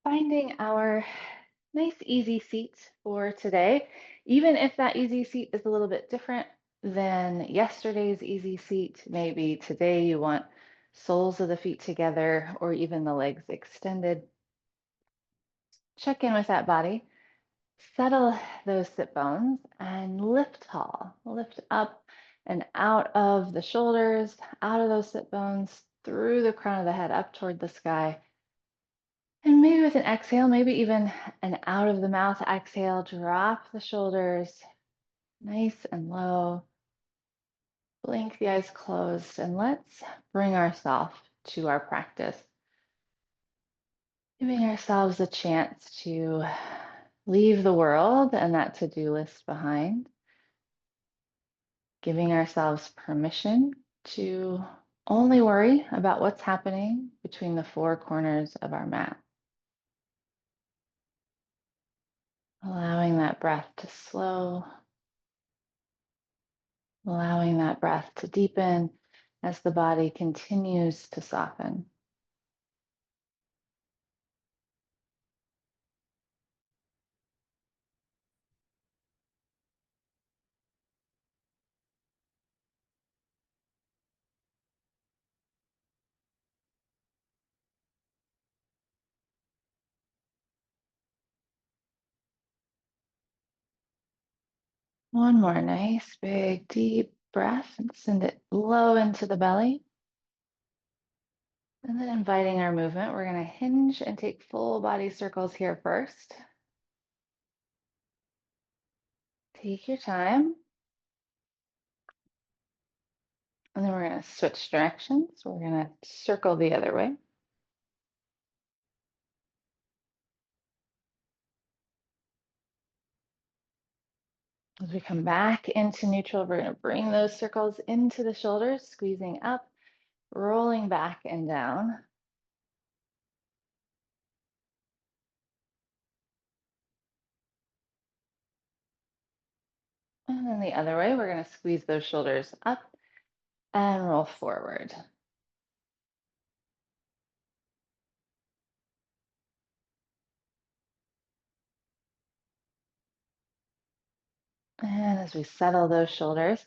Finding our nice easy seat for today, even if that easy seat is a little bit different than yesterday's easy seat. Maybe today you want soles of the feet together or even the legs extended. Check in with that body, settle those sit bones, and lift tall. Lift up and out of the shoulders, out of those sit bones, through the crown of the head, up toward the sky. And maybe with an exhale, maybe even an out of the mouth exhale, drop the shoulders nice and low. Blink the eyes closed, and let's bring ourselves to our practice. Giving ourselves a chance to leave the world and that to-do list behind. Giving ourselves permission to only worry about what's happening between the four corners of our mat. Allowing that breath to slow, allowing that breath to deepen as the body continues to soften. One more nice, big, deep breath and send it low into the belly. And then inviting our movement, we're going to hinge and take full body circles here first. Take your time. And then we're going to switch directions. We're going to circle the other way. As we come back into neutral, we're going to bring those circles into the shoulders, squeezing up, rolling back and down. And then the other way, we're going to squeeze those shoulders up and roll forward. And as we settle those shoulders,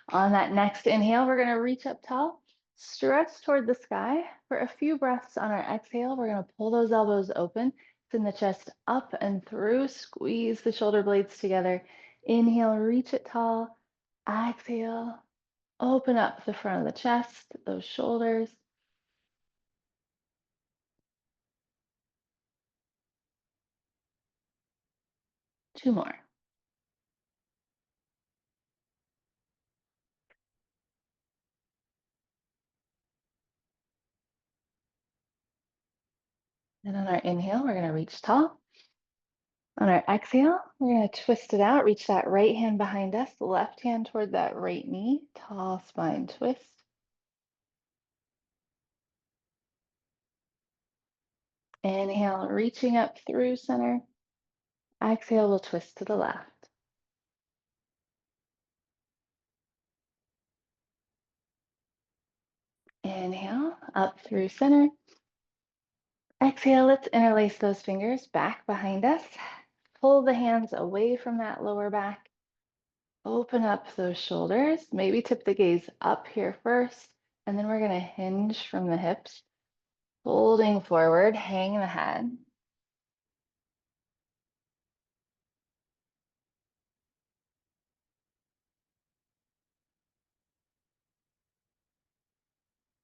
on that next inhale, we're going to reach up tall, stretch toward the sky. For a few breaths on our exhale, we're going to pull those elbows open, send the chest up and through, squeeze the shoulder blades together. Inhale, reach it tall. Exhale, open up the front of the chest, those shoulders. Two more. And on our inhale, we're going to reach tall. On our exhale, we're going to twist it out, reach that right hand behind us, left hand toward that right knee, tall spine twist. Inhale, reaching up through center. Exhale, we'll twist to the left. Inhale, up through center. Exhale, let's interlace those fingers back behind us. Pull the hands away from that lower back. Open up those shoulders. Maybe tip the gaze up here first, and then we're going to hinge from the hips. Folding forward, hang the head.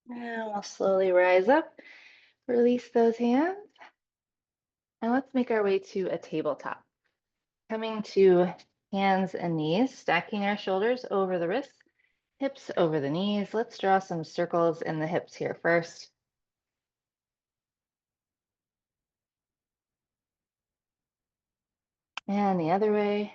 And we'll slowly rise up, release those hands, and let's make our way to a tabletop. Coming to hands and knees, stacking our shoulders over the wrists, hips over the knees. Let's draw some circles in the hips here first. And the other way.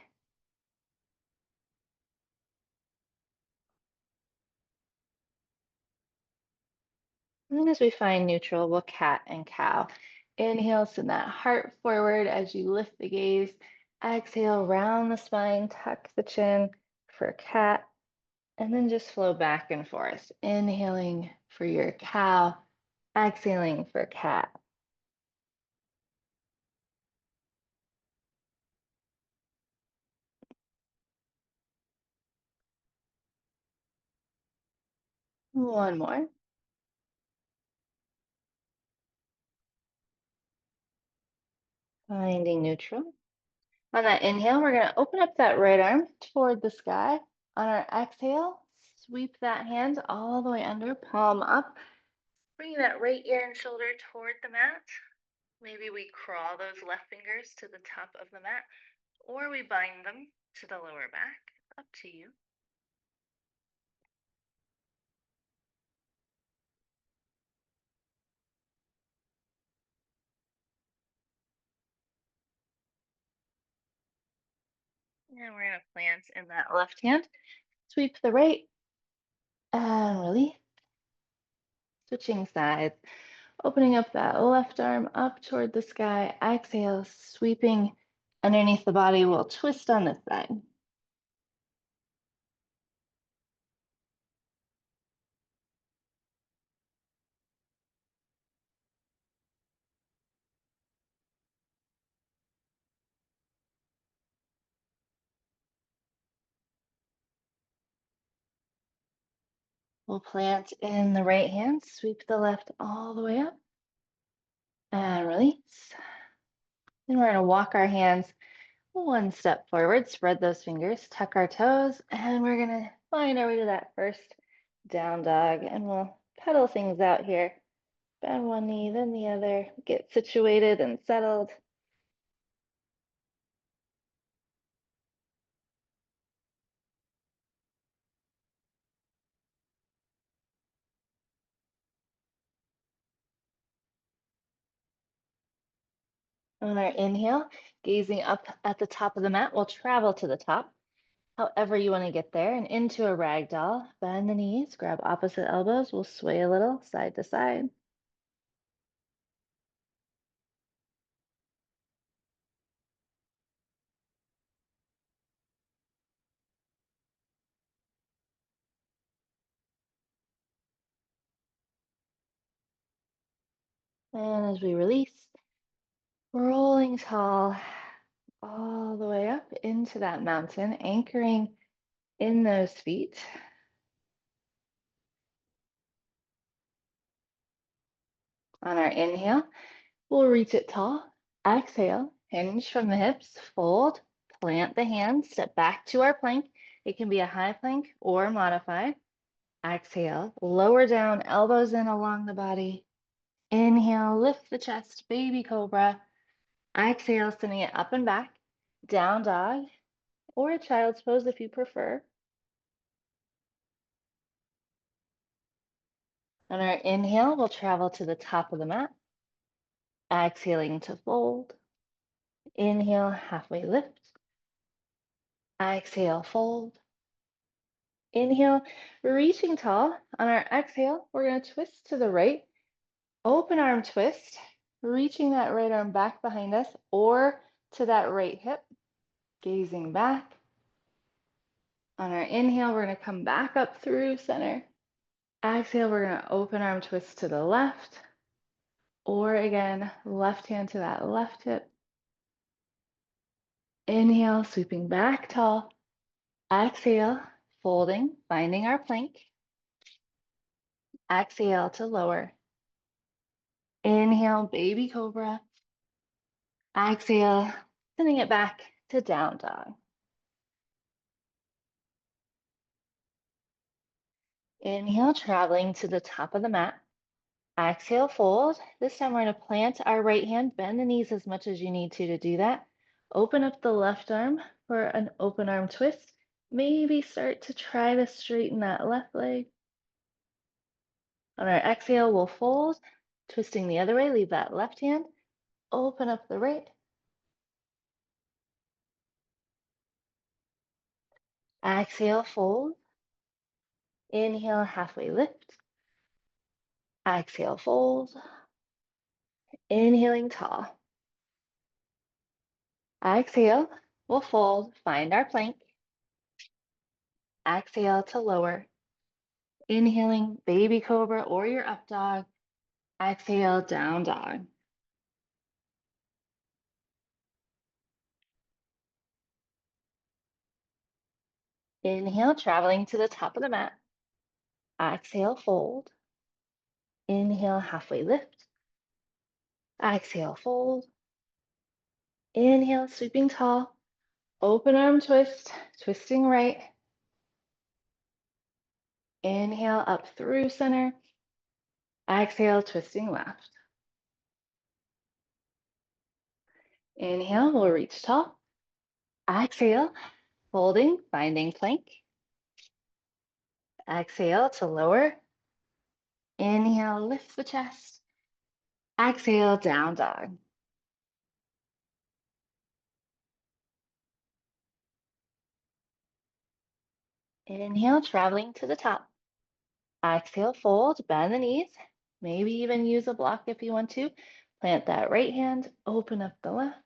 And then as we find neutral, we'll cat and cow. Inhale, send that heart forward as you lift the gaze. Exhale, round the spine, tuck the chin for cat, and then just flow back and forth. Inhaling for your cow, exhaling for cat. One more. Finding neutral. On that inhale, we're going to open up that right arm toward the sky. On our exhale, sweep that hand all the way under, palm up. Bring that right ear and shoulder toward the mat. Maybe we crawl those left fingers to the top of the mat, or we bind them to the lower back. Up to you. And we're going to plant in that left hand. Sweep the right and release. Switching sides. Opening up that left arm up toward the sky. Exhale, sweeping underneath the body. We'll twist on this side. We'll plant in the right hand, sweep the left all the way up, and release. Then we're going to walk our hands one step forward, spread those fingers, tuck our toes, and we're going to find our way to that first down dog. And we'll pedal things out here. Bend one knee, then the other, get situated and settled. On our inhale, gazing up at the top of the mat, we'll travel to the top, however you want to get there, and into a ragdoll. Bend the knees, grab opposite elbows. We'll sway a little side to side. And as we release, rolling tall all the way up into that mountain, anchoring in those feet. On our inhale, we'll reach it tall. Exhale, hinge from the hips, fold, plant the hands, step back to our plank. It can be a high plank or modified. Exhale, lower down, elbows in along the body. Inhale, lift the chest, baby cobra. Exhale, sending it up and back, down dog, or a child's pose if you prefer. On our inhale, we'll travel to the top of the mat. Exhaling to fold. Inhale, halfway lift. Exhale, fold. Inhale, reaching tall. On our exhale, we're going to twist to the right. Open arm twist, reaching that right arm back behind us or to that right hip. Gazing back. On our inhale, we're going to come back up through center. Exhale, we're going to open arm twist to the left. Or again, left hand to that left hip. Inhale, sweeping back tall. Exhale, folding, finding our plank. Exhale to lower. Inhale, baby cobra. Exhale, sending it back to down dog. Inhale, traveling to the top of the mat. Exhale, fold. This time we're going to plant our right hand, bend the knees as much as you need to do that. Open up the left arm for an open arm twist. Maybe start to try to straighten that left leg. On our exhale, we'll fold, twisting the other way, leave that left hand, open up the right. Exhale, fold. Inhale, halfway lift. Exhale, fold. Inhaling tall. Exhale, we'll fold, find our plank. Exhale to lower. Inhaling, baby cobra or your up dog. Exhale, down dog. Inhale, traveling to the top of the mat. Exhale, fold. Inhale, halfway lift. Exhale, fold. Inhale, sweeping tall. Open arm twist, twisting right. Inhale, up through center. Exhale, twisting left. Inhale, we'll reach tall. Exhale, folding, finding plank. Exhale to lower. Inhale, lift the chest. Exhale, down dog. Inhale, traveling to the top. Exhale, fold, bend the knees. Maybe even use a block if you want to. Plant that right hand, open up the left.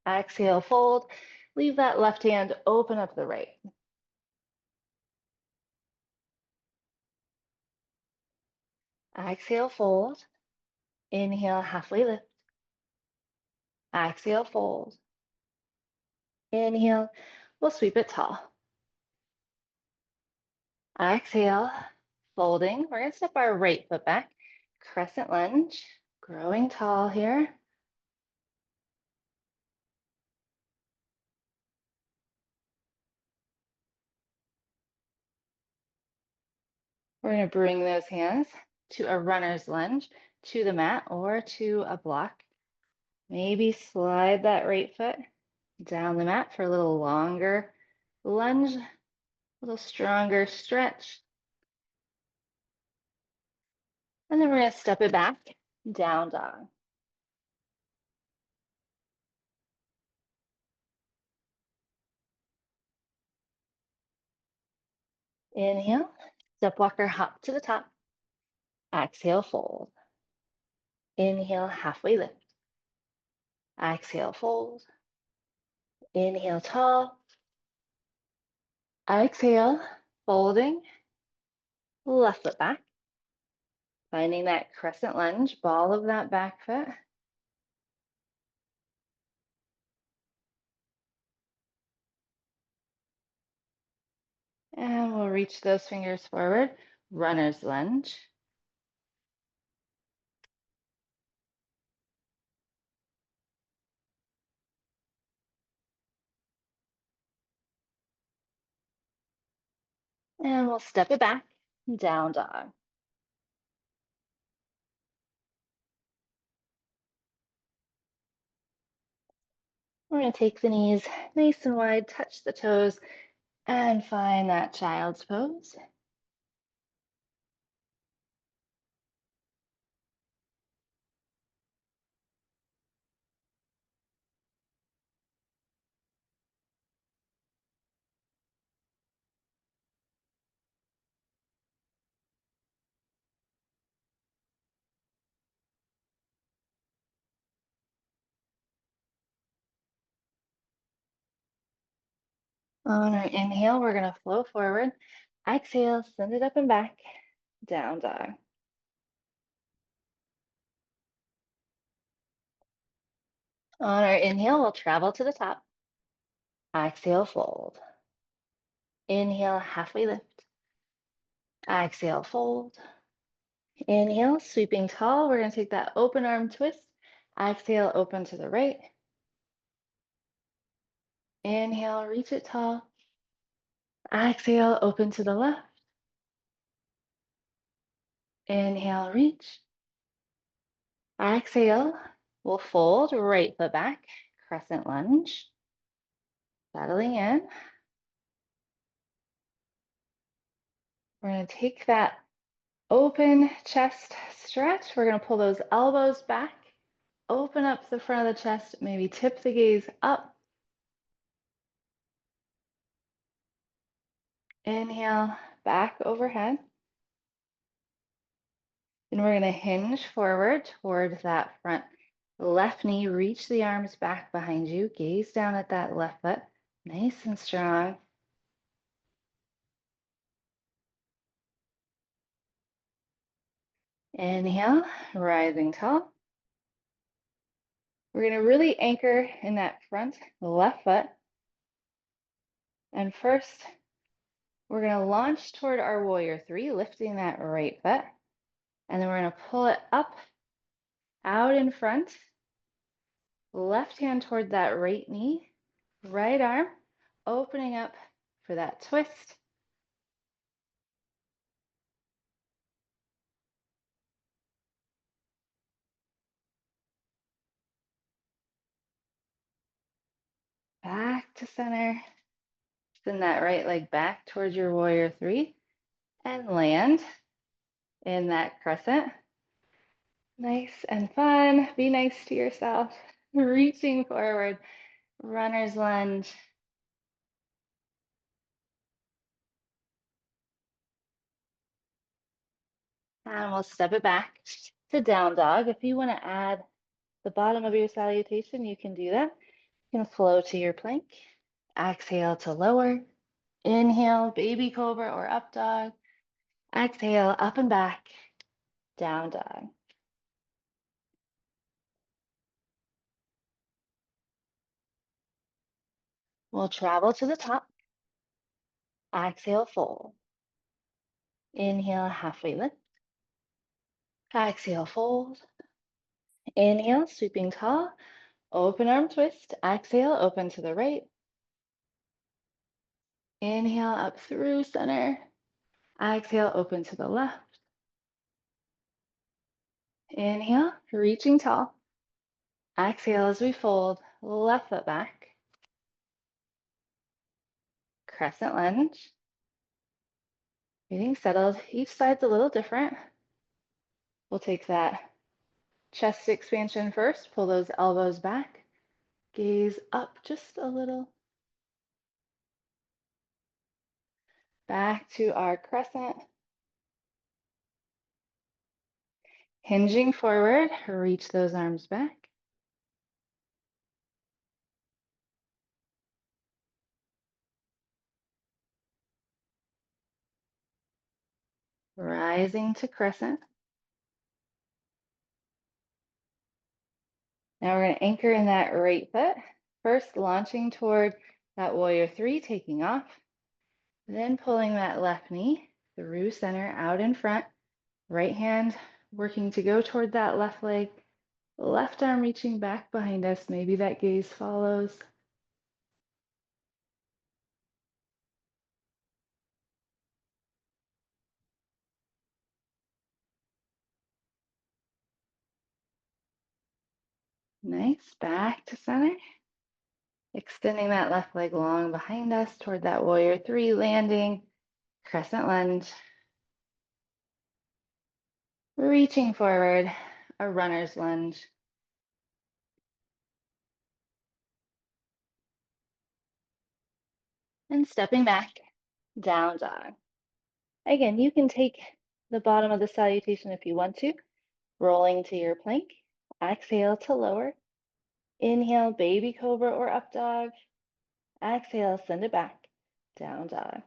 Exhale, fold. Leave that left hand, open up the right. Exhale, fold. Inhale, halfway lift. Exhale, fold. Inhale, we'll sweep it tall. Exhale, folding. We're going to step our right foot back. Crescent lunge, growing tall here. We're going to bring those hands to a runner's lunge, to the mat or to a block. Maybe slide that right foot down the mat for a little longer lunge, a little stronger stretch. And then we're going to step it back, down dog. Inhale, step walker hop to the top. Exhale, fold. Inhale, halfway lift. Exhale, fold. Inhale, tall. Exhale, folding. Left foot back. Finding that crescent lunge, ball of that back foot. And we'll reach those fingers forward. Runner's lunge. And we'll step it back, down dog. We're going to take the knees nice and wide, touch the toes, and find that child's pose. On our inhale, we're going to flow forward. Exhale, send it up and back, down dog. On our inhale, we'll travel to the top. Exhale, fold. Inhale, halfway lift. Exhale, fold. Inhale, sweeping tall. We're going to take that open arm twist. Exhale, open to the right. Inhale, reach it tall. Exhale, open to the left. Inhale, reach. Exhale, we'll fold right foot back, crescent lunge. Settling in. We're going to take that open chest stretch. We're going to pull those elbows back, open up the front of the chest, maybe tip the gaze up. Inhale, back overhead. And we're going to hinge forward toward that front left knee. Reach the arms back behind you. Gaze down at that left foot. Nice and strong. Inhale, rising tall. We're going to really anchor in that front left foot. And first, We're going to launch toward our warrior three, lifting that right foot. And then we're going to pull it up, out in front, left hand toward that right knee, right arm, opening up for that twist. Back to center. Send that right leg back towards your warrior three and land in that crescent. Nice and fun. Be nice to yourself. Reaching forward, runner's lunge. And we'll step it back to down dog. If you want to add the bottom of your salutation, you can do that. You can flow to your plank. Exhale to lower. Inhale, baby cobra or up dog. Exhale, up and back, down dog. We'll travel to the top. Exhale, fold. Inhale, halfway lift. Exhale, fold. Inhale, sweeping tall. Open arm twist. Exhale, open to the right. Inhale, up through center. Exhale, open to the left. Inhale, reaching tall. Exhale as we fold, left foot back. Crescent lunge. Getting settled. Each side's a little different. We'll take that chest expansion first. Pull those elbows back. Gaze up just a little. Back to our crescent. Hinging forward, reach those arms back. Rising to crescent. Now we're going to anchor in that right foot. First, launching toward that warrior three, taking off. Then pulling that left knee through center, out in front. Right hand working to go toward that left leg. Left arm reaching back behind us. Maybe that gaze follows. Nice. Back to center. Extending that left leg long behind us toward that warrior three, landing. Crescent lunge. Reaching forward, a runner's lunge. And stepping back, down dog. Again, you can take the bottom of the salutation if you want to, rolling to your plank. Exhale to lower. Inhale, baby cobra or up dog. Exhale, send it back, down dog.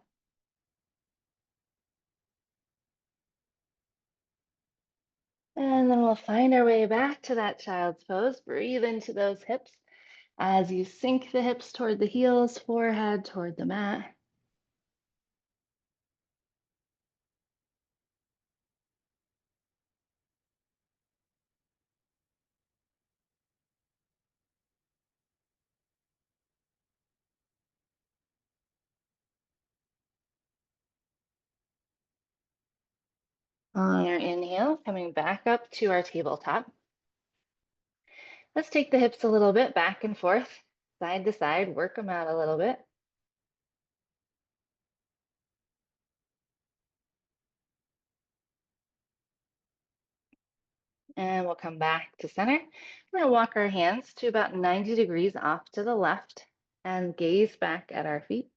And then we'll find our way back to that child's pose. Breathe into those hips as you sink the hips toward the heels, forehead toward the mat. On our inhale, coming back up to our tabletop. Let's take the hips a little bit back and forth, side to side, work them out a little bit. And we'll come back to center. We're gonna walk our hands to about 90 degrees off to the left and gaze back at our feet.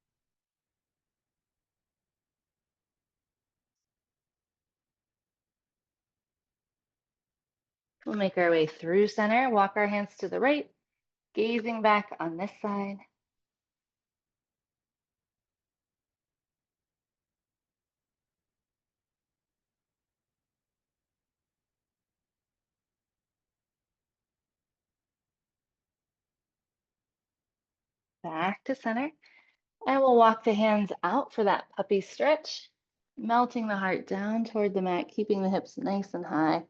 We'll make our way through center, walk our hands to the right, gazing back on this side. Back to center. And we'll walk the hands out for that puppy stretch, melting the heart down toward the mat, keeping the hips nice and high.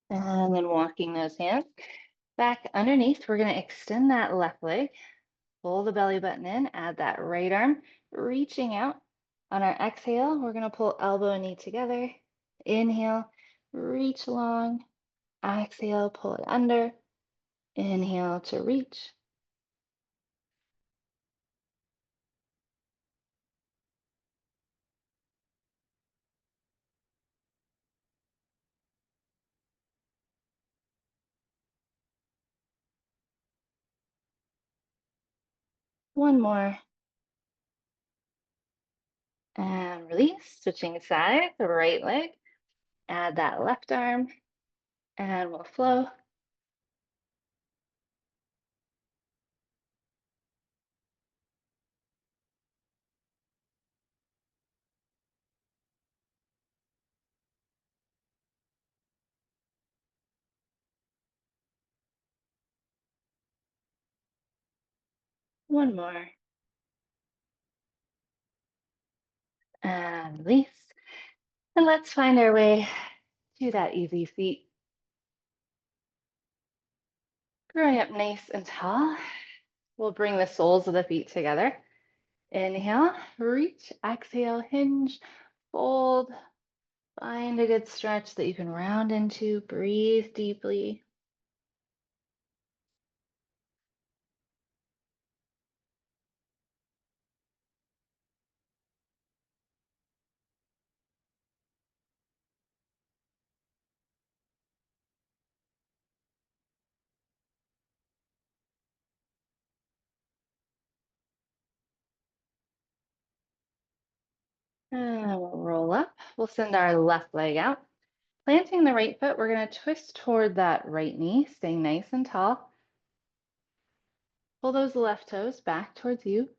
And then walking those hands back underneath, we're going to extend that left leg, pull the belly button in, add that right arm, reaching out. On our exhale, we're going to pull elbow and knee together. Inhale, reach long. Exhale, pull it under. Inhale to reach. One more. And release. Switching sides, the right leg. Add that left arm, and we'll flow. One more. And release. And let's find our way to that easy seat. Growing up nice and tall. We'll bring the soles of the feet together. Inhale, reach, exhale, hinge, fold. Find a good stretch that you can round into. Breathe deeply. And we'll roll up. We'll send our left leg out. Planting the right foot, we're going to twist toward that right knee, staying nice and tall. Pull those left toes back towards you.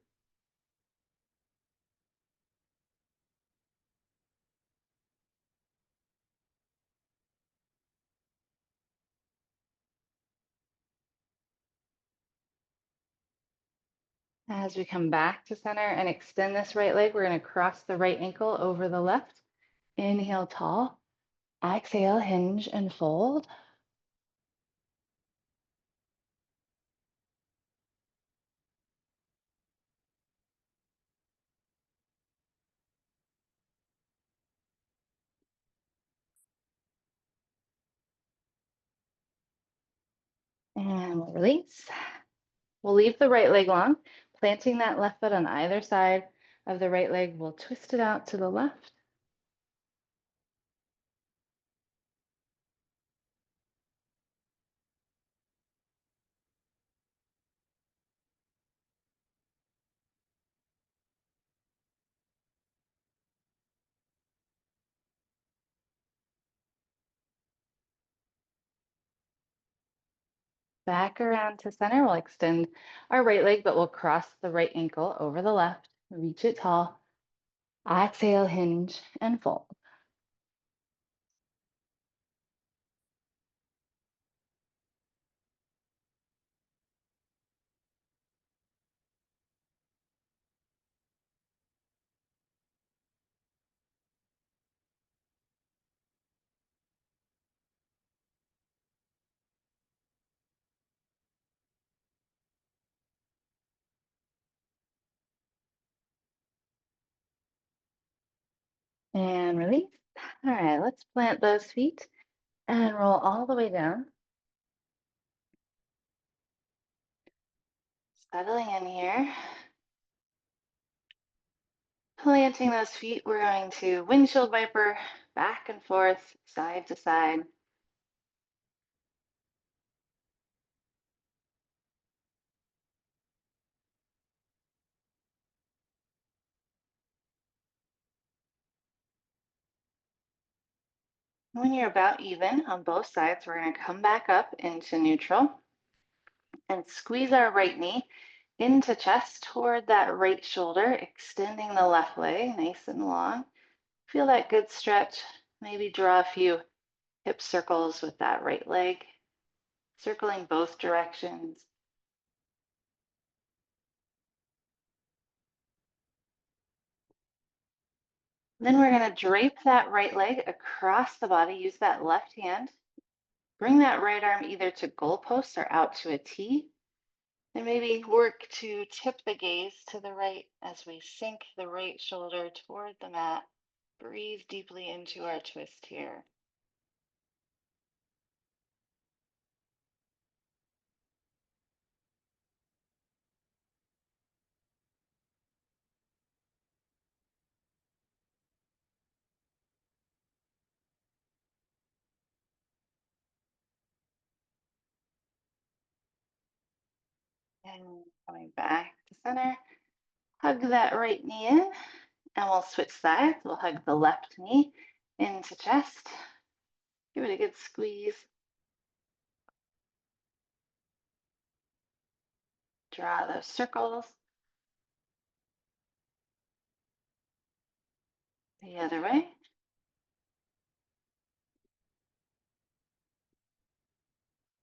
As we come back to center and extend this right leg, we're going to cross the right ankle over the left. Inhale, tall. Exhale, hinge and fold. And we'll release. We'll leave the right leg long, planting that left foot on either side of the right leg. We'll twist it out to the left. Back around to center. We'll extend our right leg, but we'll cross the right ankle over the left. Reach it tall. Exhale, hinge and fold. And release. All right, let's plant those feet and roll all the way down. Settling in here. Planting those feet, we're going to windshield wiper back and forth, side to side. When you're about even on both sides, we're going to come back up into neutral and squeeze our right knee Into chest toward that right shoulder, extending the left leg nice and long. Feel that good stretch. Maybe draw a few hip circles with that right leg, circling both directions. Then we're going to drape that right leg across the body. Use that left hand. Bring that right arm either to goalpost or out to a T. And maybe work to tip the gaze to the right as we sink the right shoulder toward the mat. Breathe deeply into our twist here. And coming back to center, hug that right knee in, and we'll switch sides. We'll hug the left knee into chest. Give it a good squeeze. Draw those circles. The other way.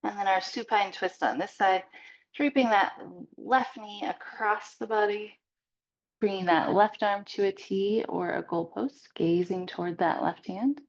And then our supine twist on this side, draping that left knee across the body, bringing that left arm to a T or a goalpost, gazing toward that left hand.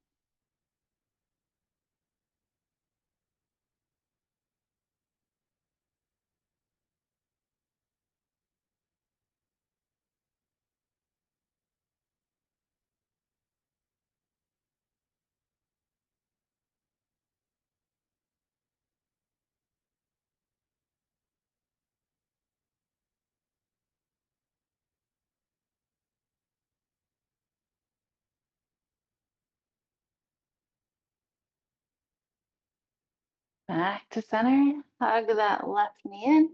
Back to center, hug that left knee in.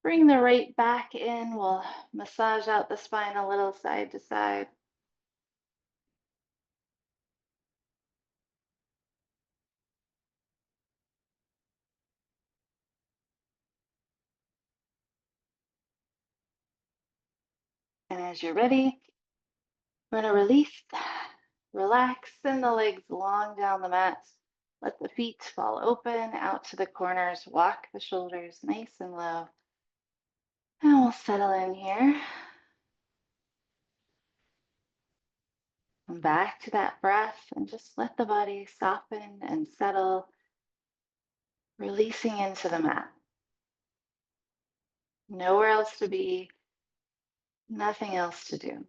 Bring the right back in. We'll massage out the spine a little side to side. And as you're ready, we're going to release, relax, send the legs long down the mat. Let the feet fall open out to the corners. Walk the shoulders nice and low. And we'll settle in here. And back to that breath and just let the body soften and settle, releasing into the mat. Nowhere else to be, nothing else to do.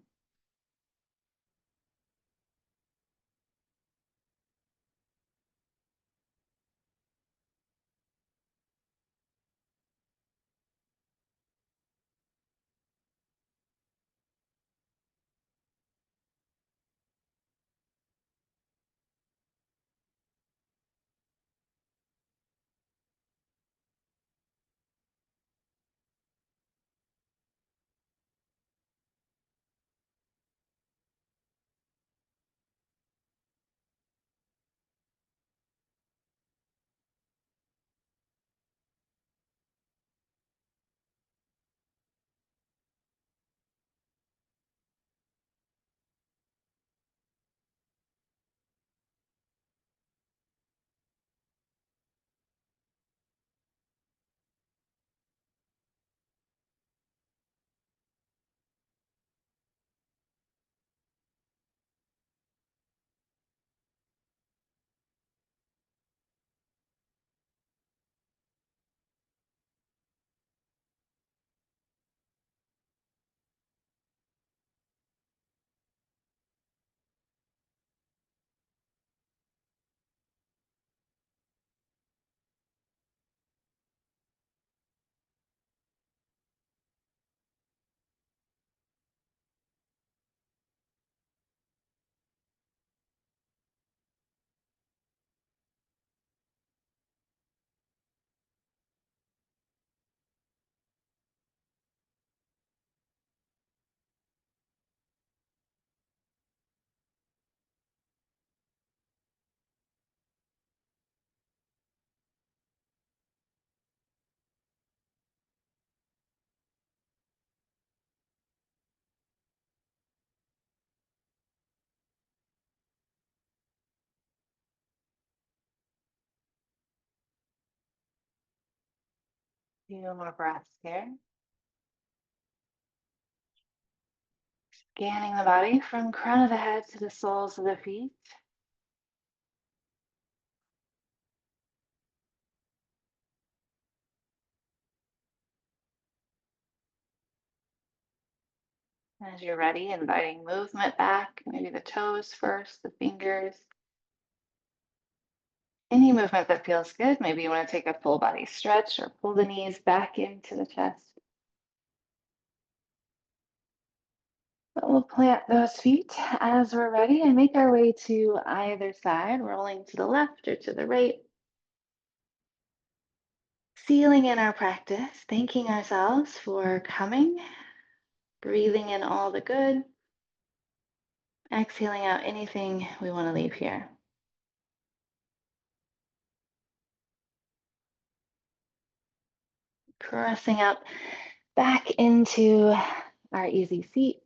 Few more breaths here. Scanning the body from crown of the head to the soles of the feet. As you're ready, inviting movement back, maybe the toes first, the fingers. Any movement that feels good. Maybe you want to take a full body stretch or pull the knees back into the chest. But we'll plant those feet as we're ready and make our way to either side, rolling to the left or to the right. Sealing in our practice, thanking ourselves for coming, breathing in all the good, exhaling out anything we want to leave here. Pressing up back into our easy seat,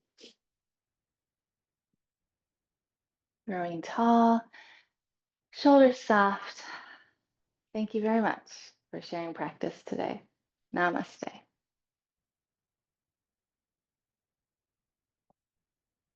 growing tall, shoulders soft. Thank you very much for sharing practice today. Namaste.